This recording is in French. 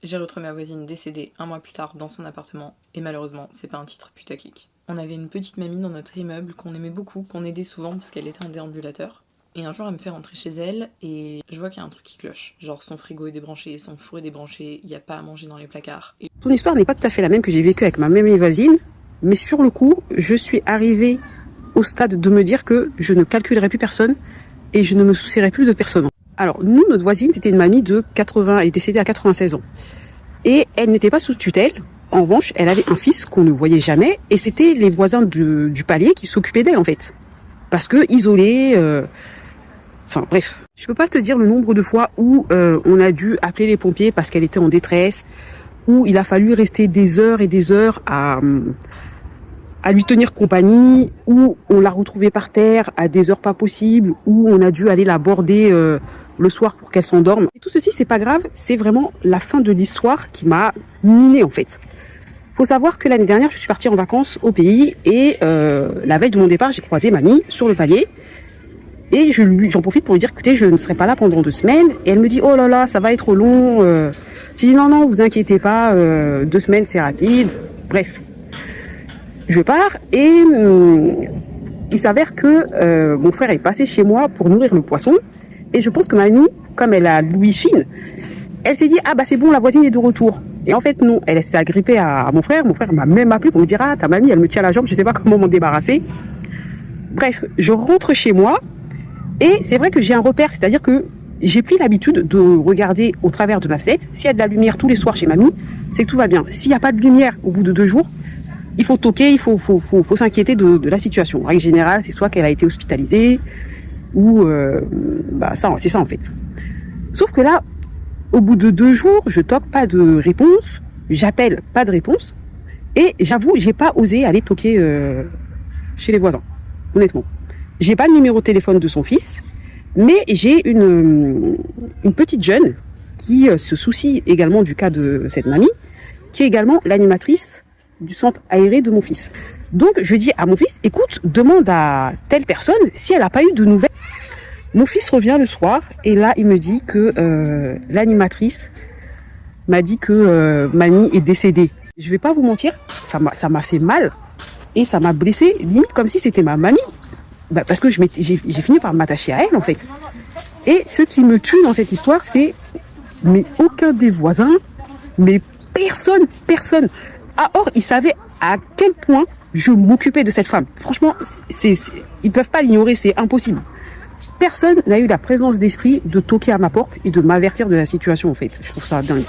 J'ai retrouvé ma voisine décédée un mois plus tard dans son appartement, et malheureusement, c'est pas un titre putaclic. On avait une petite mamie dans notre immeuble qu'on aimait beaucoup, qu'on aidait souvent parce qu'elle était un déambulateur. Et un jour, elle me fait rentrer chez elle, et je vois qu'il y a un truc qui cloche. Genre son frigo est débranché, son four est débranché, il n'y a pas à manger dans les placards. Ton histoire n'est pas tout à fait la même que j'ai vécue avec ma mamie voisine, mais sur le coup, je suis arrivée au stade de me dire que je ne calculerai plus personne et je ne me soucierai plus de personne. Alors, nous, notre voisine, c'était une mamie de 80, elle est décédée à 96 ans. Et elle n'était pas sous tutelle. En revanche, elle avait un fils qu'on ne voyait jamais. Et c'était les voisins du palier qui s'occupaient d'elle, en fait. Parce que isolée... Enfin, bref. Je peux pas te dire le nombre de fois où on a dû appeler les pompiers parce qu'elle était en détresse, où il a fallu rester des heures et des heures à lui tenir compagnie, où on l'a retrouvée par terre à des heures pas possibles, où on a dû aller la border le soir pour qu'elle s'endorme. Et tout ceci, c'est pas grave, c'est vraiment la fin de l'histoire qui m'a minée en fait. Faut savoir que l'année dernière, je suis partie en vacances au pays et la veille de mon départ, j'ai croisé mamie sur le palier et j'en profite pour lui dire, écoutez, je ne serai pas là pendant 2 semaines. Et elle me dit, oh là là, ça va être long. J'ai dit, non, non, vous inquiétez pas, 2 semaines, c'est rapide. Bref. Je pars et il s'avère que mon frère est passé chez moi pour nourrir le poisson. Et je pense que mamie, comme elle a l'ouïe fine, elle s'est dit, ah bah c'est bon, la voisine est de retour. Et en fait, non, elle s'est agrippée à mon frère. Mon frère m'a même appelé pour me dire, ah, ta mamie, elle me tient la jambe, je sais pas comment m'en débarrasser. Bref, je rentre chez moi et c'est vrai que j'ai un repère, c'est-à-dire que j'ai pris l'habitude de regarder au travers de ma fenêtre. S'il y a de la lumière tous les soirs chez mamie, c'est que tout va bien. S'il n'y a pas de lumière au bout de 2 jours, il faut toquer, il faut s'inquiéter de la situation. En règle générale, c'est soit qu'elle a été hospitalisée, ou ça, c'est ça en fait. Sauf que là, au bout de 2 jours, je toque, pas de réponse, j'appelle, pas de réponse, et j'avoue, j'ai pas osé aller toquer chez les voisins, honnêtement. J'ai pas le numéro de téléphone de son fils, mais j'ai une petite jeune qui se soucie également du cas de cette mamie, qui est également l'animatrice du centre aéré de mon fils. Donc je dis à mon fils, écoute, demande à telle personne si elle n'a pas eu de nouvelles. Mon fils revient le soir et là il me dit que l'animatrice m'a dit que mamie est décédée. Je vais pas vous mentir, ça m'a fait mal et ça m'a blessée, limite comme si c'était ma mamie. Parce que j'ai fini par m'attacher à elle en fait. Et ce qui me tue dans cette histoire, c'est mais aucun des voisins, mais personne. Ah, or, ils savaient à quel point je m'occupais de cette femme. Franchement, ils peuvent pas l'ignorer, c'est impossible. Personne n'a eu la présence d'esprit de toquer à ma porte et de m'avertir de la situation, en fait. Je trouve ça dingue.